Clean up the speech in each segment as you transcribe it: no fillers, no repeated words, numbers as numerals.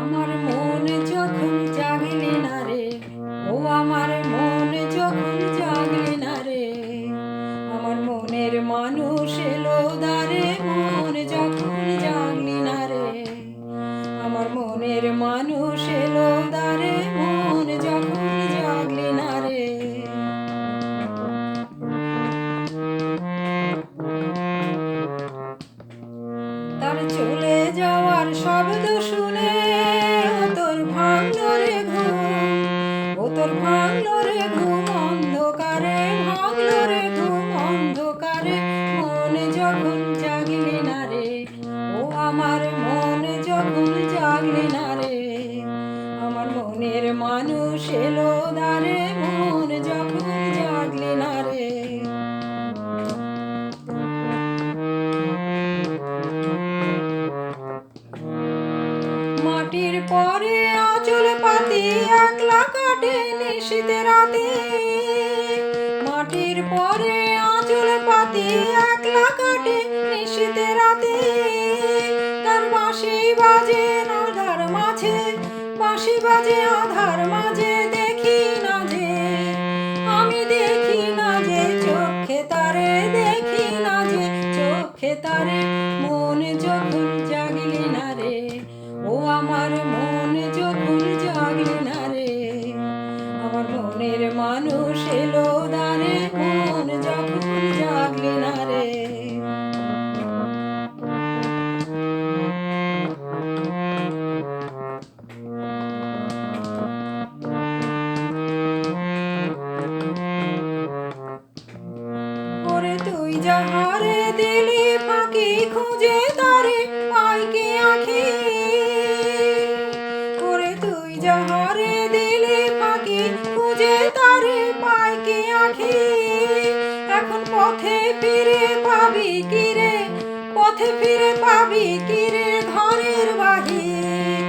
আমার মন যখন জাগলে না রে, ও আমার মন যখন জাগলে না রে, আমার মনের মানুষ এলো দ্বারে, মন যখন জাগলি না রে, আমার মনের মানুষ এলো দ্বারে, মন যখন জাগলি না রে। তার চলে যাওয়ার শব্দ শুনে ও তোর ভাঙলো রে ঘুম, ও তোর ভাঙলো রে ঘুম অন্ধকারে, ভাঙলো রে ঘুম অন্ধকারে, মন যখন জাগলি না রে, ও আমার মন যখন জাগলি না রে, আমার মনের মানুষ এলো দ্বারে, মন যখন জাগলি না রে। মাটির পরে আঁচল পাতি একলা কাটে নিশীথে রাতে, মাটির পরে আঁচল পাতি একলা কাটে নিশীথে রাতে, তার বাঁশি বাজে আধার মাঝে, বাঁশি বাজে আধার মাঝে, দেখি না যে আমি দেখি না যে চোখে তারে, দেখি না যে চোখে তারে, মন যখন জাগলি না রে, ও আমার মন যখন জাগলি না রে, আমার মনের মানুষ এলো দ্বারে, মন যখন জাগলি না রে। ওরে তুই যাহারে দিলি ফাঁকি, খুঁজে তারে পাই কি আঁখি, ওরে তুই যাহারে দিলি ফাঁকি, খুঁজে তারে পাই কি আঁখি, এখন পথে ফিরে পাবি কি রে, পথে ফিরে পাবি কি রে, ঘরের বাহির,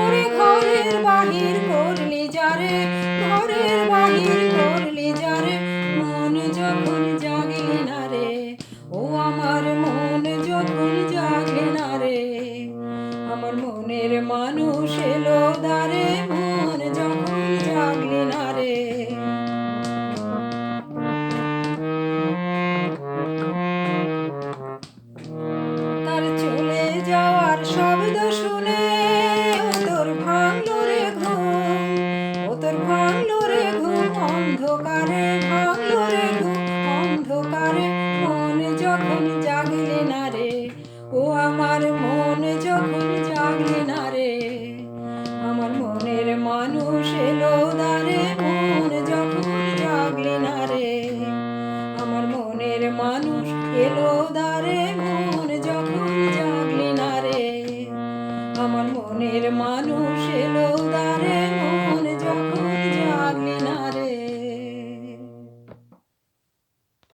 ওরে ঘরের বাহির করলি যারে, ঘরের বাহির করলি যারে, মন যখন জাগলি না রে, ও আমার মন যখন জাগলি না রে, আমার মনের মানুষ এলো দ্বারে, মন যখন জাগলি না রে। তার চলে যাওয়ার শব্দ শুনে ও তোর ভাঙলো রে ঘুম, ও তোর ভাঙলো রে ঘুম অন্ধকারে, ভাঙলো রে ঘুম অন্ধকারে, মন যখন জাগলি না রে, ও আমার মন যখন জাগলি না রে, আমার মনের মানুষ এলো দ্বারে, মন যখন জাগলি না রে, আমার মনের মানুষ এলো দ্বারে, মন যখন জাগলি না রে, আমার মনের মানুষ এলো দ্বারে।